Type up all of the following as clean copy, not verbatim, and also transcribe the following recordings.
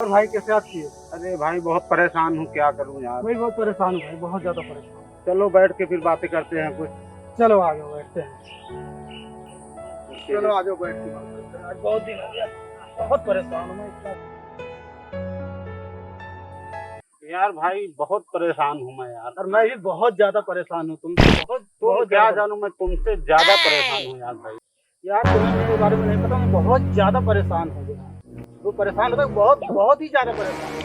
और भाई कैसे याद किए? अरे भाई बहुत परेशान हूँ, क्या करूँ यार। मैं भी बहुत परेशान हूँ भाई, बहुत ज्यादा परेशान। चलो बैठ के फिर बातें करते हैं कुछ। चलो आ जाओ बैठते हैं। चलो आ जाओ बैठ के बात करते हैं। आज बहुत दिन हो गया, बहुत परेशान हूँ मैं इतना। यार भाई बहुत परेशान हूँ मैं यार। और मैं भी बहुत ज्यादा परेशान हूँ तुमसे, बहुत बहुत क्या ज्यादा। जानूँ, मैं तुमसे ज्यादा परेशान हूँ यार भाई। यार तुम्हें मेरे बारे में नहीं पता, मैं बहुत ज्यादा परेशान हूँ यार। वो परेशान होता है, बहुत बहुत ही ज्यादा परेशान हूँ,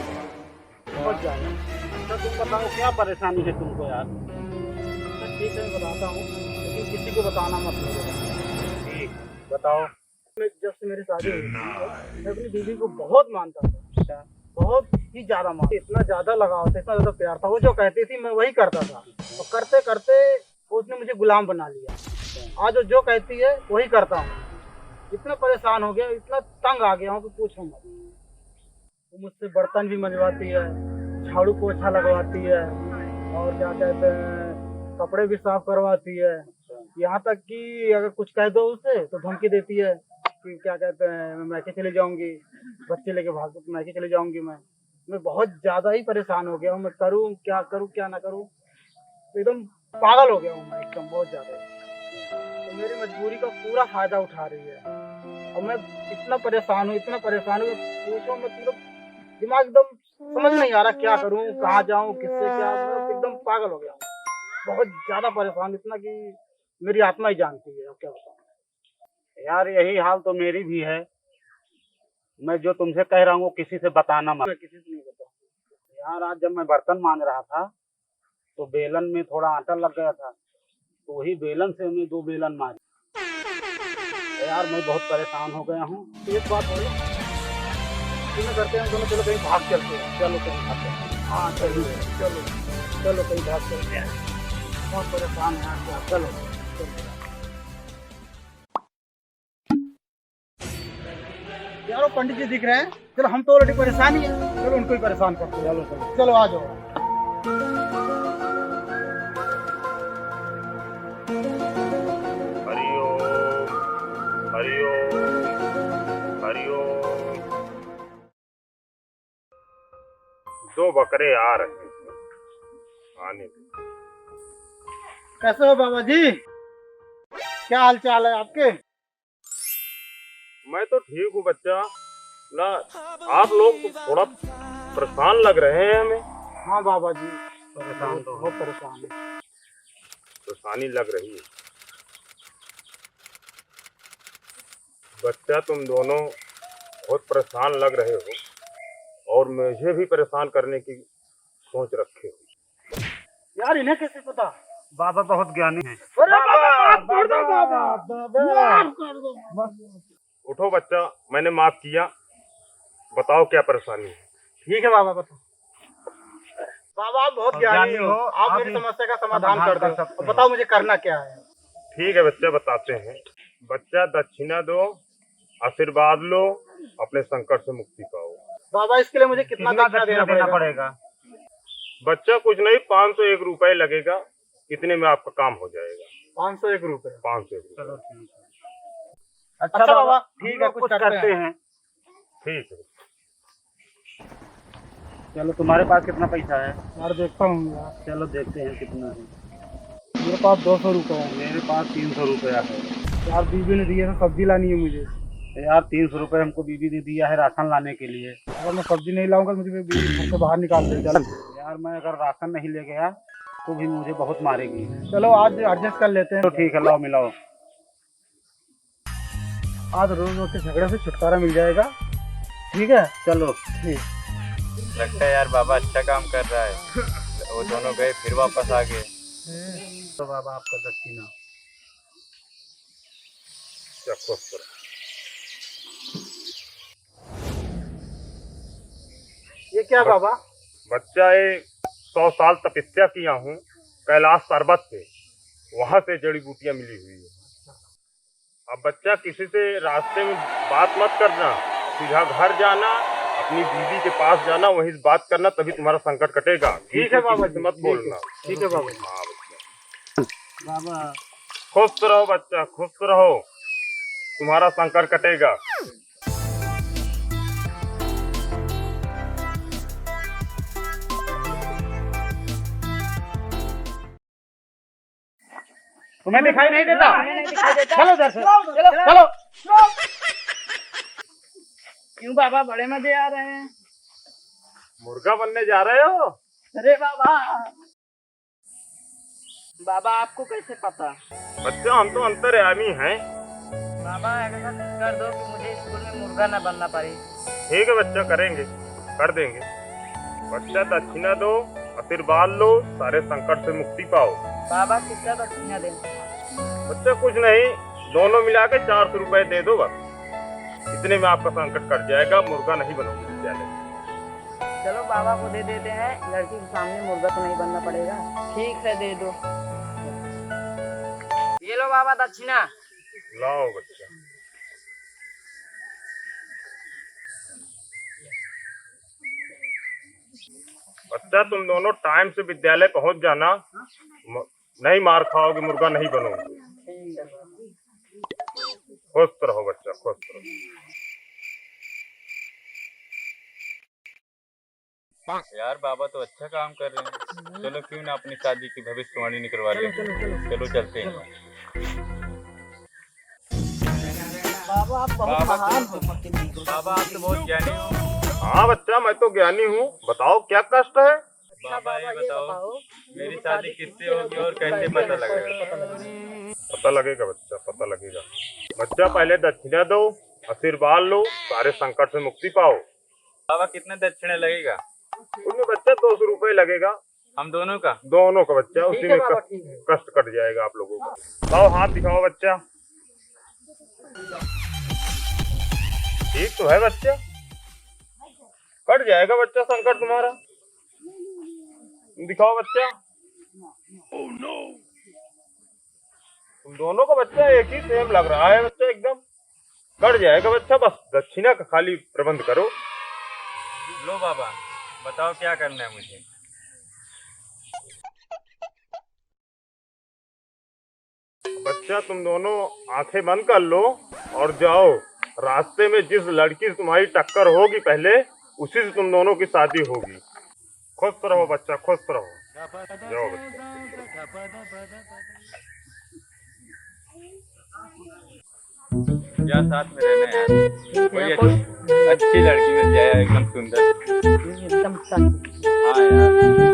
बहुत ज्यादा। अच्छा तुम बताओ क्या परेशानी है तुमको यार। अच्छा, ठीक है मैं बताता हूँ, लेकिन किसी को बताना मत मुझे। ठीक बताओ। जब से मेरी शादी हुई थी, मैं अपनी बीवी को बहुत मानता था, बहुत ही ज्यादा मानता, इतना ज्यादा लगाव था, इतना ज्यादा प्यार था। वो जो कहती थी मैं वही करता था, और करते करते उसने मुझे गुलाम बना लिया। आज वो जो कहती है वही करता हूँ। इतना परेशान हो गया, इतना तंग आ गया हूँ कि पूछो मत। वो मुझसे बर्तन भी मंजवाती है, झाड़ू पोछा लगवाती है, और क्या कहते हैं कपड़े भी साफ करवाती है। यहाँ तक कि अगर कुछ कह दो उसे तो धमकी देती है कि क्या कहते हैं मैं मैके चले जाऊंगी, बच्चे लेके भाग मैके चले जाऊंगी। मैं बहुत ज्यादा ही परेशान हो गया हूँ। मैं करूँ क्या ना करूँ, तो एकदम पागल हो गया हूँ मैं, एकदम बहुत ज्यादा। तो मेरी मजबूरी का पूरा फायदा उठा रही है, और मैं इतना परेशान हूँ, इतना परेशान हूँ कि पूछो मत। मतलब दिमाग एकदम समझ नहीं आ रहा क्या करूँ, कहाँ जाऊँ, किससे क्या। मैं एकदम पागल हो गया हूँ, बहुत ज्यादा परेशान, इतना कि मेरी आत्मा ही जानती है। अब क्या बताऊँ यार यही हाल तो मेरी भी है। मैं जो तुमसे कह रहा हूँ वो किसी से बताना मत। मैं किसी से नहीं बताऊँ। यार आज जब मैं बर्तन मान रहा था तो बेलन में थोड़ा आटा लग गया था, तो वही बेलन से मैं 2 बेलन मारी। तो यार मैं बहुत परेशान हो गया हूँ। तो एक बात बोलो, क्यों करते हैं दोनों, चलो कहीं भाग चलते हैं। चलो कहीं भागते हैं। हाँ चलिए, चलो चलो कहीं भाग चलते हैं। बहुत परेशान है यार, चलो। यार वो पंडित जी दिख रहे हैं, चलो हम तो ऑलरेडी परेशान ही है, चलो उनको ही परेशान करते हैं। चलो चलो। चलो आ जाओ। हरिओम हरिओम हरिओम। 2 बकरे आ रहे हैं, आने दो। कैसे हो बाबा जी, क्या हाल चाल है आपके? मैं तो ठीक हूँ बच्चा ना। आप लोग तो थोड़ा परेशान लग रहे हैं हमें। हाँ बाबा जी, परेशान तो बहुत परेशान है। परेशानी लग रही है बच्चा, तुम दोनों बहुत परेशान लग रहे हो और मुझे भी परेशान करने की सोच रखे हो। यार इन्हें कैसे पता? बाबा बहुत ज्ञानी है। अरे बाबा माफ कर दो, बाबा माफ कर दो। उठो बच्चा, मैंने माफ किया। बताओ क्या परेशानी है। ठीक है बाबा, बताओ। बाबा आप बहुत ज्ञानी हो, आप आप मेरी ही समस्या का समाधान कर दो। सकते अब हो। बताओ मुझे करना क्या है। ठीक है बच्चा, बताते हैं। बच्चा दक्षिणा दो, आशीर्वाद लो, अपने संकट से मुक्ति पाओ। बाबा इसके लिए मुझे कितना कितना दक्षिणा दक्षिणा देना देना पड़ेगा? पड़ेगा? बच्चा कुछ नहीं, 501 रुपए लगेगा, इतने में आपका काम हो जाएगा। 501 रुपए? 501 चलो रुपए। ठीक है। अच्छा बाबा, ठीक ठीक है है कुछ करते हैं। ठीक है। चलो तुम्हारे पास कितना पैसा है? यार देखता हूँ यार, चलो देखते हैं कितना है। मेरे पास 200 रुपए है। मेरे पास 300 रुपया है। यार बीवी ने दिए थे, सब्जी लानी है मुझे। यार 300 रुपये हमको बीबी ने दिया है राशन लाने के लिए। अगर मैं सब्जी नहीं लाऊंगा मुझे बीवी घर से बाहर निकाल देगी। यार मैं अगर राशन नहीं ले गया तो भी मुझे बहुत मारेगी। चलो आज एडजस्ट कर लेते हैं। तो ठीक है, लाओ मिलाओ। आज रोज रोज के झगड़े से छुटकारा मिल जाएगा। ठीक है चलो ठीक। लगता है यार बाबा अच्छा काम कर रहा है। वो दोनों गए फिर वापस आ गए। तो बाबा आपका दक्षिणा। क्या खुश करो। ये क्या बाबा? बच्चा, ये 100 साल तपस्या किया हूँ कैलाश पर्वत पे, वहां से जड़ी बूटियां मिली हुई है। अब बच्चा किसी से रास्ते में बात मत करना, सीधा घर जाना, अपनी बीवी के पास जाना, वहीं से बात करना, तभी तुम्हारा संकट कटेगा। ठीक है बाबा किसी से मत बोलना। ठीक है बाबा। हाँ बच्चा, बाबा खुश रहो बच्चा, खुश रहो, तुम्हारा संकट कटेगा। तुम्हें दिखाई नहीं देता? हमें नहीं दिखाई देता। चलो इधर से, चलो। क्यों बाबा, बड़े मजे आ रहे हैं। मुर्गा बनने जा रहे हो? अरे बाबा, बाबा आपको कैसे पता? बच्चा हम तो अंतर्यामी हैं। बाबा ऐसा कुछ कर दो कि मुझे स्कूल में मुर्गा न बनना पड़े। ठीक है बच्चा, करेंगे, कर देंगे। बच्चा दक्षिणा दो, आशीर्वाद लो, सारे संकट से मुक्ति पाओ। बाबा कितना दक्षिणा दें? बच्चा कुछ नहीं, दोनों मिला के 400 रुपए दे दो बस। इतने में आपका संकट कट जाएगा, मुर्गा नहीं बनोगे विद्यालय में। चलो बाबा को दे देते हैं, लड़की के सामने मुर्गा तो नहीं बनना पड़ेगा। ठीक है, दे दो। ये लो बाबा दक्षिणा। लाओ बच्चा। बच्चा तुम दोनों टाइम से विद्यालय पहुंच जाना, नहीं मार खाओगे, मुर्गा नहीं बनोगे। खुश रहो बच्चा, खुश रहो। यार बाबा तो अच्छा काम कर रहे हैं, चलो क्यों ना अपनी शादी की भविष्यवाणी निकलवा ले। चलो चलते हैं। बाबा आप बहुत बाबा महान हो। बाबा आप तो बहुत ज्ञानी हो। हाँ बच्चा, मैं तो ज्ञानी हूँ। बताओ क्या कष्ट है? बाबा ये बताओ, मेरी शादी किससे होगी और कैसे पता लगेगा? पता लगेगा बच्चा, पता लगेगा। बच्चा पहले दक्षिणा दो, आशीर्वाद लो, सारे संकट से मुक्ति पाओ। बाबा कितना दक्षिणा लगेगा? उसमें बच्चा 200 रुपए लगेगा, हम दोनों का? दोनों का बच्चा। उसी में बाबा, ठीक है। कष्ट कट जाएगा आप लोगों का। लाओ हाथ दिखाओ बच्चा। ठीक तो है बच्चा, कट जाएगा बच्चा संकट तुम्हारा। दिखाओ बच्चा। तुम दोनों का बच्चा एक ही सेम लग रहा है बच्चा, एकदम कट जाएगा बच्चा। बस दक्षिणा का खाली प्रबंध करो। लो बाबा, बताओ क्या करना है मुझे? बच्चा तुम दोनों आंखें बंद कर लो और जाओ। रास्ते में जिस लड़की से तुम्हारी टक्कर होगी पहले, उसी से तुम दोनों की शादी होगी। खुश रहो बच्चा, खुश रहो। जाओ बच्चा। या साथ में रहना यार, कोई अच्छी लड़की मिल जाए एकदम सुंदर। एकदम सच। हाँ यार।